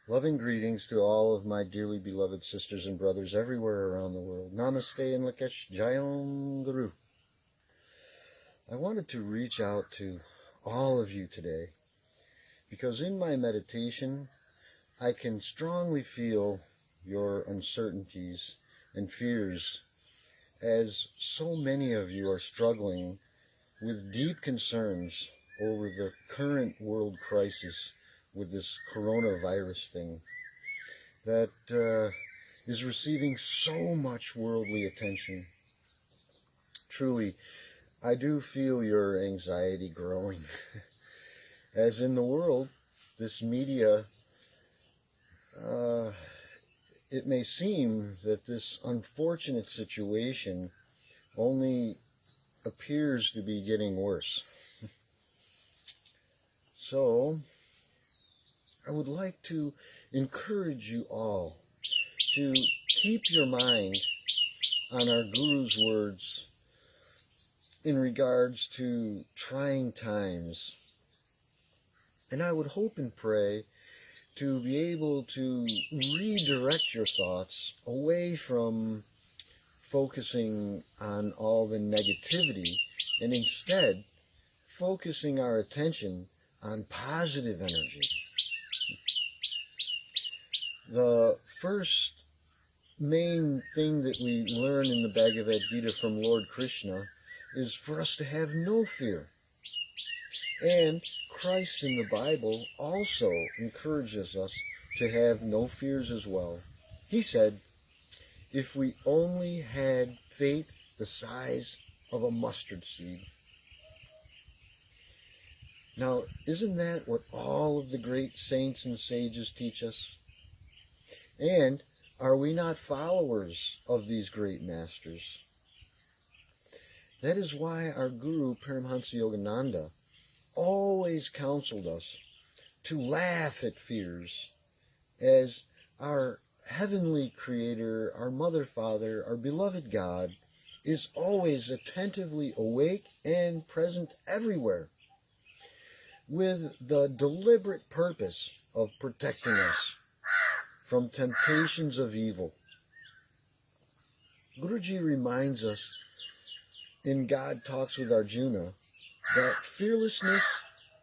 Loving greetings to all of my dearly beloved sisters and brothers everywhere around the world. Namaste and Lak'ech, Jayam Guru. I wanted to reach out to all of you today because in my meditation I can strongly feel your uncertainties and fears as so many of you are struggling with deep concerns over the current world crisis with this coronavirus thing that is receiving so much worldly attention. Truly, I do feel your anxiety growing. As in the world, this media, it may seem that this unfortunate situation only appears to be getting worse. So, I would like to encourage you all to keep your mind on our Guru's words in regards to trying times. And I would hope and pray to be able to redirect your thoughts away from focusing on all the negativity and instead focusing our attention on positive energy. The first main thing that we learn in the Bhagavad Gita from Lord Krishna is for us to have no fear. And Christ in the Bible also encourages us to have no fears as well. He said, if we only had faith the size of a mustard seed. Now, isn't that what all of the great saints and sages teach us? And are we not followers of these great masters? That is why our Guru, Paramhansa Yogananda, always counseled us to laugh at fears, as our heavenly Creator, our Mother, Father, our beloved God, is always attentively awake and present everywhere, with the deliberate purpose of protecting us from temptations of evil. Guruji reminds us in God Talks with Arjuna that fearlessness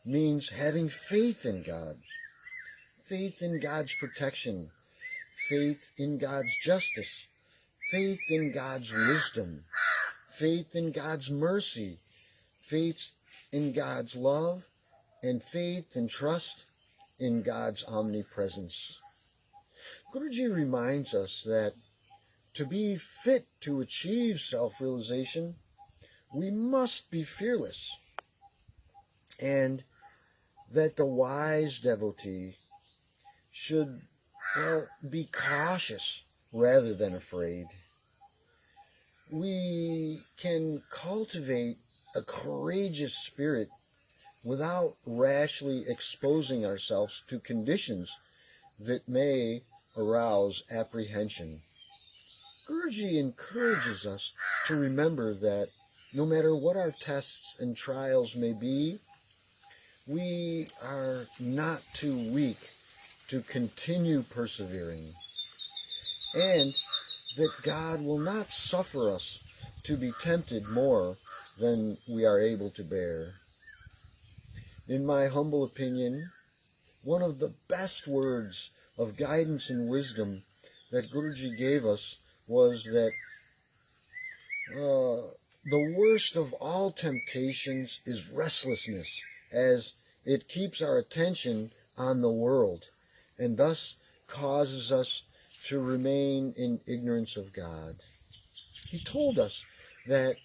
means having faith in God, faith in God's protection, faith in God's justice, faith in God's wisdom, faith in God's mercy, faith in God's love, and faith and trust in God's omnipresence. Guruji reminds us that to be fit to achieve self-realization, we must be fearless, and that the wise devotee should, be cautious rather than afraid. We can cultivate a courageous spirit without rashly exposing ourselves to conditions that may arouse apprehension. Guruji encourages us to remember that no matter what our tests and trials may be, we are not too weak to continue persevering, and that God will not suffer us to be tempted more than we are able to bear. In my humble opinion, one of the best words of guidance and wisdom that Guruji gave us was that the worst of all temptations is restlessness, as it keeps our attention on the world and thus causes us to remain in ignorance of God. He told us that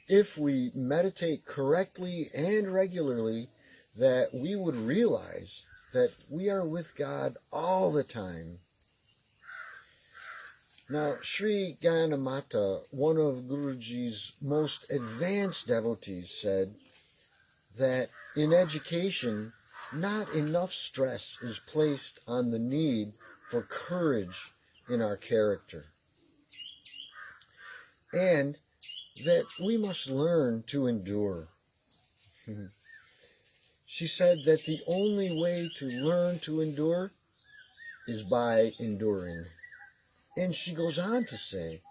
if we meditate correctly and regularly, that we would realize that we are with God all the time. Now, Sri Ganapatiananda, one of Guruji's most advanced devotees, said that in education, not enough stress is placed on the need for courage in our character, and that we must learn to endure. She said that the only way to learn to endure is by enduring. And she goes on to say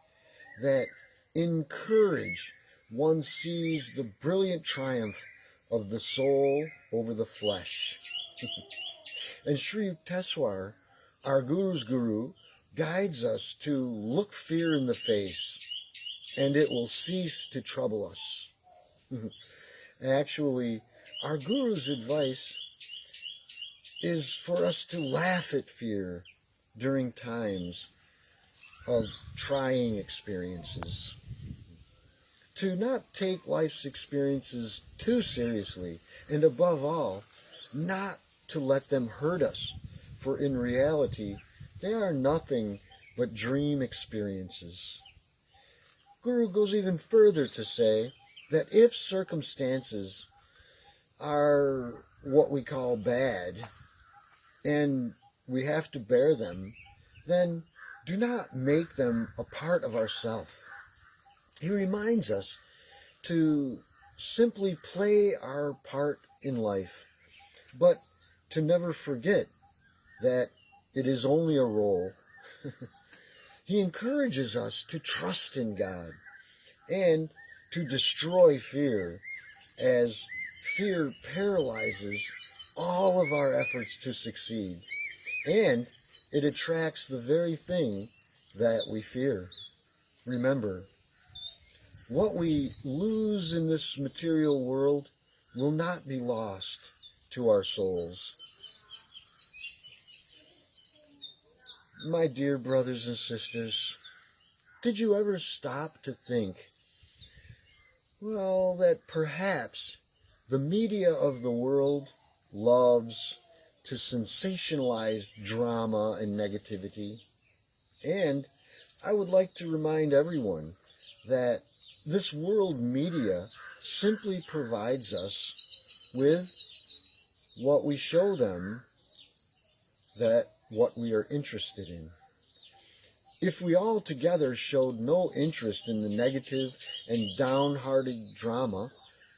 that in courage one sees the brilliant triumph of the soul over the flesh. And Sri Yukteswar, our Guru's Guru, guides us to look fear in the face, and it will cease to trouble us. Actually, our Guru's advice is for us to laugh at fear during times of trying experiences, to not take life's experiences too seriously, and above all, not to let them hurt us, for in reality, they are nothing but dream experiences. Guru goes even further to say that if circumstances are what we call bad, and we have to bear them, then do not make them a part of ourself. He reminds us to simply play our part in life, but to never forget that it is only a role. He encourages us to trust in God and to destroy fear, as fear paralyzes all of our efforts to succeed, and it attracts the very thing that we fear. Remember, what we lose in this material world will not be lost to our souls. My dear brothers and sisters, did you ever stop to think, well, that perhaps the media of the world loves to sensationalize drama and negativity? And I would like to remind everyone that this world media simply provides us with what we show them, that what we are interested in. If we all together showed no interest in the negative and downhearted drama,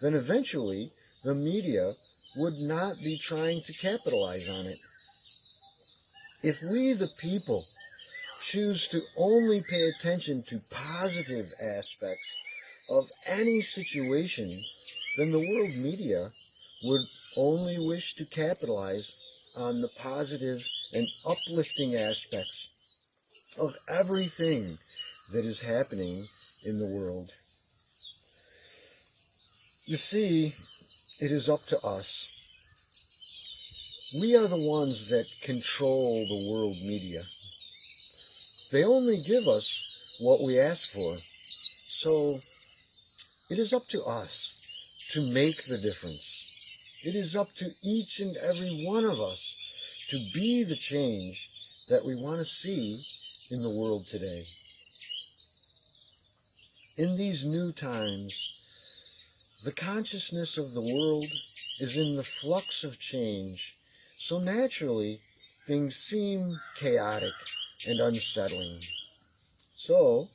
then eventually the media would not be trying to capitalize on it. If we, the people, choose to only pay attention to positive aspects of any situation, then the world media would only wish to capitalize on the positive and uplifting aspects of everything that is happening in the world. You see, it is up to us. We are the ones that control the world media. They only give us what we ask for. So it is up to us to make the difference. It is up to each and every one of us to be the change that we want to see in the world today. In these new times, the consciousness of the world is in the flux of change, so naturally things seem chaotic and unsettling. So,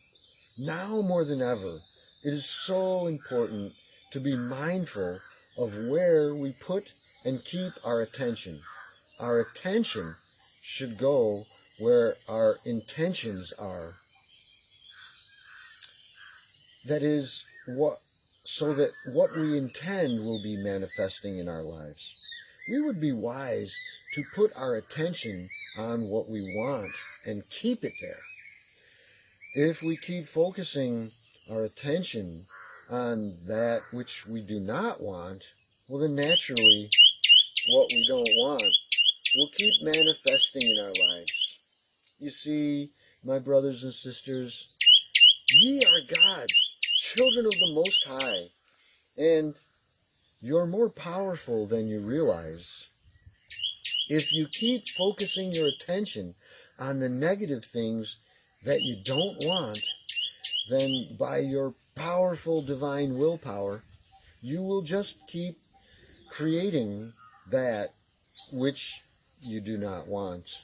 now more than ever, it is so important to be mindful of where we put and keep our attention. Our attention should go where our intentions are. That is, so that what we intend will be manifesting in our lives. We would be wise to put our attention on what we want and keep it there. If we keep focusing our attention on that which we do not want, well then naturally what we don't want will keep manifesting in our lives. You see, my brothers and sisters, ye are God's children of the Most High, and you're more powerful than you realize. If you keep focusing your attention on the negative things that you don't want, then by your powerful divine willpower, you will just keep creating that which you do not want.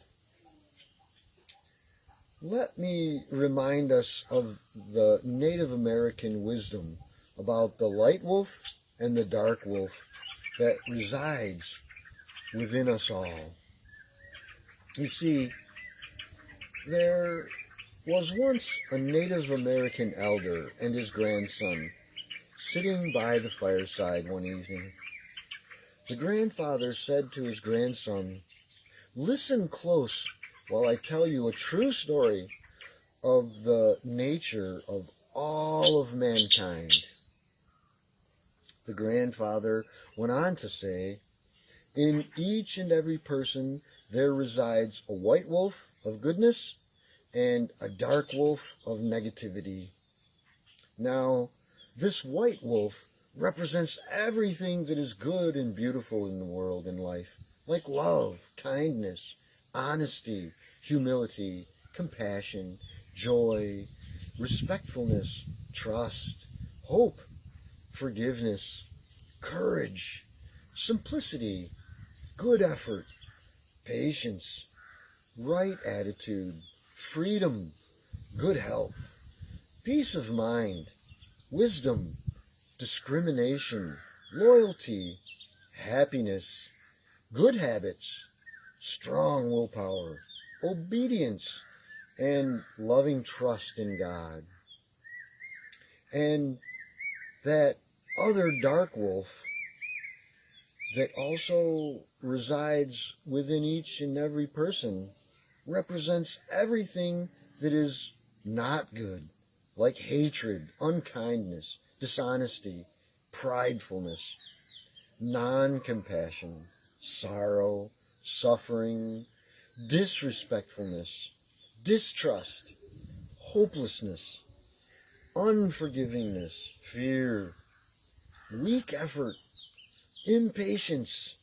Let me remind us of the Native American wisdom about the light wolf and the dark wolf that resides within us all. You see, There was once a Native American elder and his grandson sitting by the fireside one evening. The grandfather said to his grandson, "Listen close while I tell you a true story of the nature of all of mankind." The grandfather went on to say, "In each and every person there resides a white wolf of goodness and a dark wolf of negativity. Now, this white wolf represents everything that is good and beautiful in the world and life, like love, kindness, honesty, humility, compassion, joy, respectfulness, trust, hope, forgiveness, courage, simplicity, good effort, patience, right attitude, freedom, good health, peace of mind, wisdom, discrimination, loyalty, happiness, good habits, strong willpower, obedience, and loving trust in God. And that other dark wolf that also resides within each and every person represents everything that is not good, like hatred, unkindness, dishonesty, pridefulness, non-compassion, sorrow, suffering, disrespectfulness, distrust, hopelessness, unforgivingness, fear, weak effort, impatience,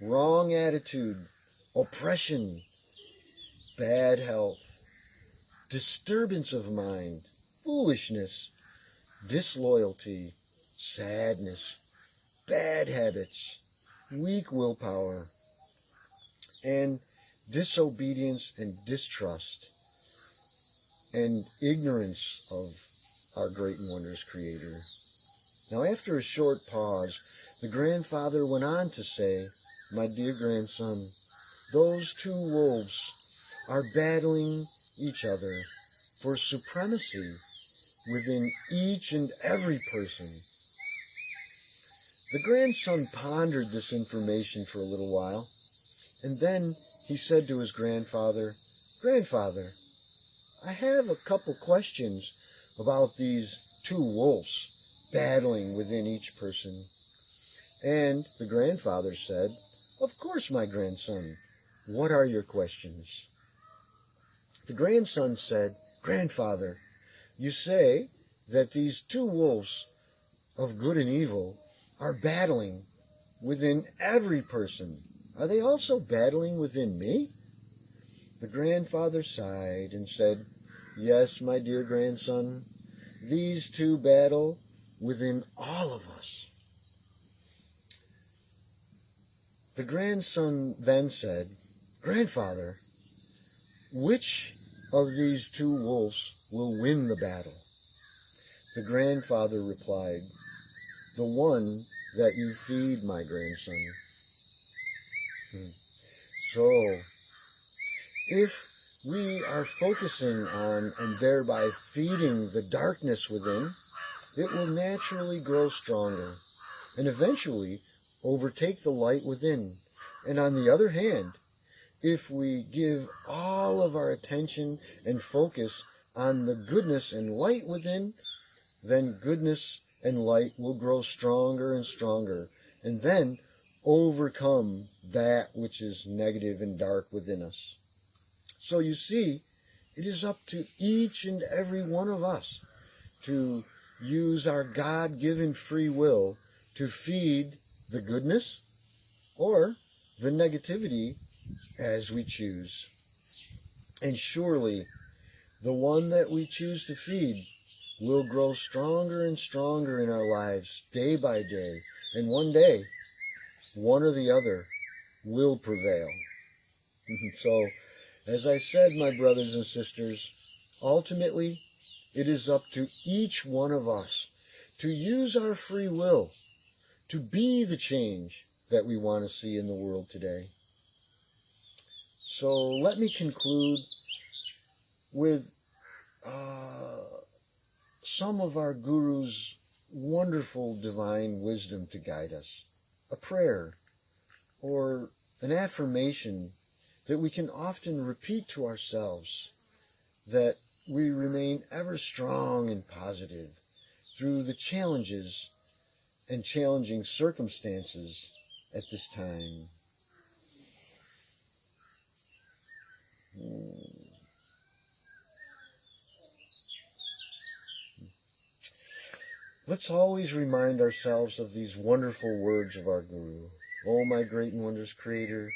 wrong attitude, oppression, bad health, disturbance of mind, foolishness, disloyalty, sadness, bad habits, weak willpower, and disobedience and distrust, and ignorance of our great and wondrous Creator. Now, after a short pause, the grandfather went on to say, "My dear grandson, those two wolves are battling each other for supremacy within each and every person." The grandson pondered this information for a little while, and then he said to his grandfather, "Grandfather, I have a couple questions about these two wolves battling within each person." And the grandfather said, "Of course, my grandson. What are your questions?" The grandson said, "Grandfather, you say that these two wolves of good and evil are battling within every person. Are they also battling within me?" The grandfather sighed and said, "Yes, my dear grandson, these two battle within all of us." The grandson then said, "Grandfather, which of these two wolves will win the battle?" The grandfather replied, "The one that you feed, my grandson." So, if we are focusing on and thereby feeding the darkness within, it will naturally grow stronger and eventually overtake the light within. And on the other hand, if we give all of our attention and focus on the goodness and light within, then goodness and light will grow stronger and stronger, and then overcome that which is negative and dark within us. So you see, it is up to each and every one of us to use our God-given free will to feed the goodness or the negativity as we choose. And surely the one that we choose to feed will grow stronger and stronger in our lives day by day. And one day, one or the other will prevail. So, as I said, my brothers and sisters, ultimately, it is up to each one of us to use our free will to be the change that we want to see in the world today. So let me conclude with some of our Guru's wonderful divine wisdom to guide us. A prayer or an affirmation that we can often repeat to ourselves, that we remain ever strong and positive through the challenges and challenging circumstances at this time. Let's always remind ourselves of these wonderful words of our Guru. Oh, my great and wondrous Creator,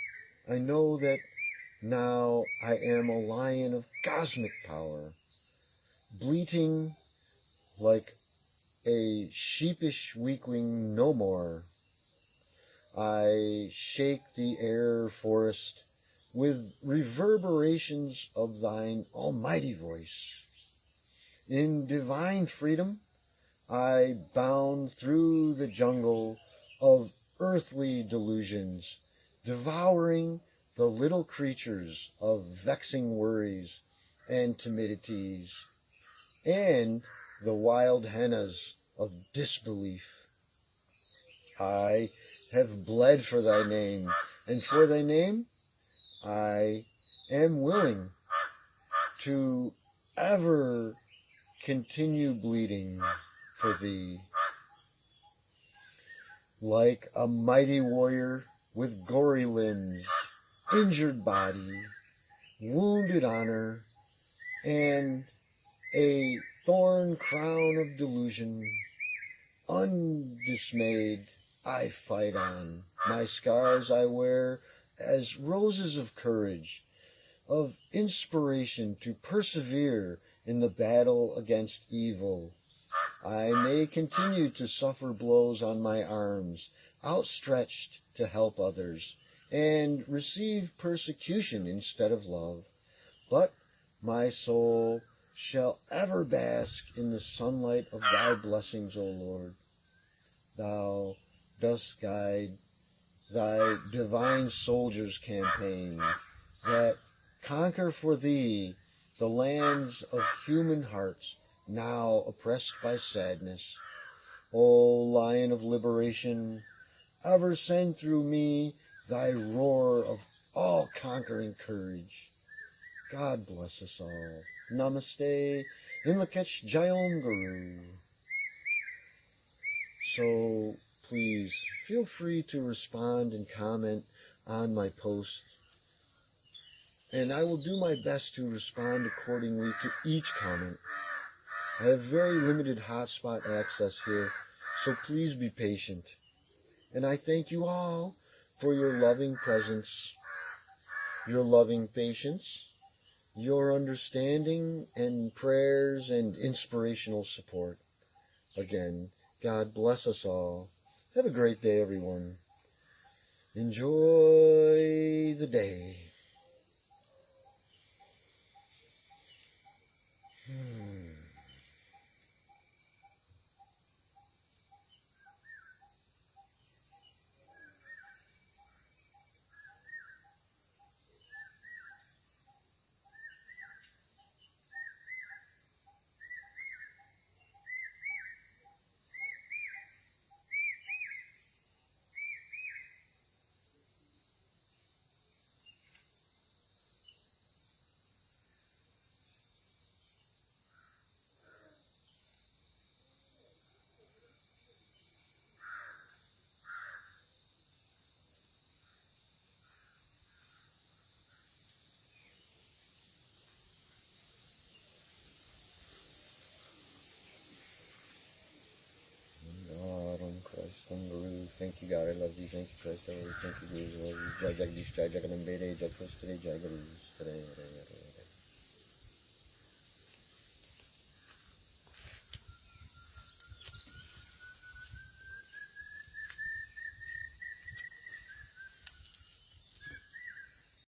I know that now I am a lion of cosmic power, bleating like a sheepish weakling no more. I shake the air forest with reverberations of thine almighty voice. In divine freedom, I bound through the jungle of earthly delusions, devouring the little creatures of vexing worries and timidities, and the wild hennas of disbelief. I have bled for thy name, and for thy name I am willing to ever continue bleeding for thee. Like a mighty warrior with gory limbs, injured body, wounded honor, and a thorn crown of delusion, undismayed I fight on. My scars I wear as roses of courage, of inspiration to persevere in the battle against evil. I may continue to suffer blows on my arms, outstretched to help others, and receive persecution instead of love. But my soul shall ever bask in the sunlight of thy blessings, O Lord. Thou dost guide thy divine soldiers' campaign, that conquer for thee the lands of human hearts, now oppressed by sadness. O Lion of Liberation, ever send through me thy roar of all-conquering courage. God bless us all. Namaste. In Lak'ech Jayom Guru. So please feel free to respond and comment on my post, and I will do my best to respond accordingly to each comment. I have very limited hotspot access here, so please be patient. And I thank you all for your loving presence, your loving patience, your understanding and prayers and inspirational support. Again, God bless us all. Have a great day, everyone. Enjoy the day. Thank you, God. I love you. Thank you, Christ. I love you. Thank you, Guru. I love you. Jai Jagdish, Jai Jaganambere, Jai Krishna, Jai Guru. Hare, Hare, Hare, Hare.